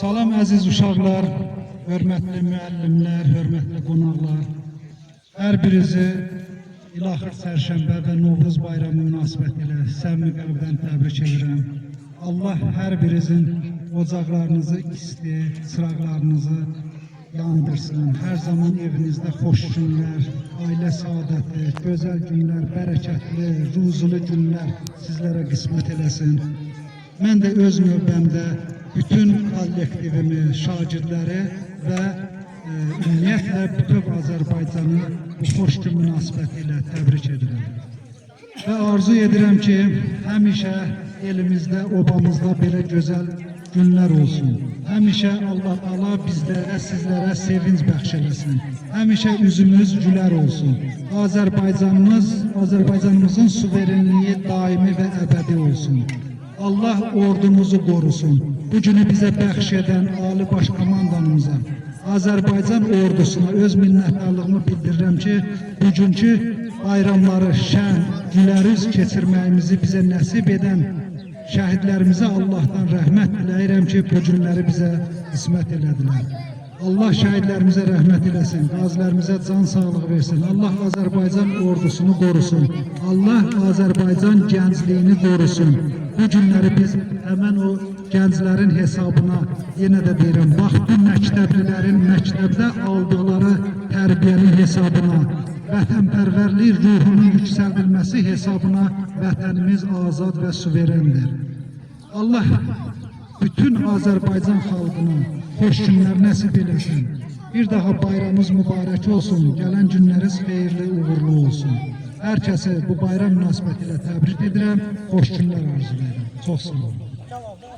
Salam əziz uşaqlar, hörmətli müəllimlər, hörmətli qonaqlar. Hər birinizi İlaxır Çərşənbə və Novruz bayramı münasibətilə səmimi qəlbdən təbrik edirəm. Allah hər birinizin ocaqlarınızı isti, çıraqlarınızı yandırsın. Hər zaman evinizdə xoş günlər, ailə saadəti, gözəl günlər, bərəkətli, ruzulu günlər sizlərə qismət eləsin. Mən də öz növbəmdə bütün kollektivimi, şagirdləri və ümumiyyətlə bütün Azərbaycanı bu xoş gün münasibəti ilə təbrik edirəm. Və arzu edirəm ki, həmişə elimizdə, obamızda belə gözəl günlər olsun. Həmişə Allah Taala bizlərə, sizlərə sevinç bəxş eləsin. Həmişə üzümüz gülər olsun. Azərbaycanımızın suverenliyi daimi və əbədi olsun. Allah ordumuzu qorusun. Bu günü bizə bəxş edən Ali Baş Komandanımıza, Azərbaycan ordusuna öz minnətdarlığımı bildirirəm ki, bugünkü bayramları şən, güləriz keçirməyimizi bizə nəsib edən şəhidlərimizə Allahdan rəhmət diləyirəm ki, bu günləri bizə qismət elədilər. Allah şəhidlərimizə rəhmət eləsin, qazilərimizə can sağlığı versin. Allah Azərbaycan ordusunu qorusun. Allah Azərbaycan gəncliyini qorusun. Bu günləri biz həmən o gənclərin hesabına, yenə də deyirəm, bax bu məktəblilərin məktəbdə aldıqları tərbiyənin hesabına, vətənpərvərlik ruhunun yüksəldilməsi hesabına vətənimiz azad və suverendir. Allah bütün Azərbaycan xalqına xoş günlər nəsib eləsin. Bir daha bayramımız mübarək olsun, gələn günləriniz xeyirli, uğurlu olsun. Hər kəsi bu bayram münasibətilə təbrik edirəm, xoş günlər arzu edirəm. Çox sağ olun.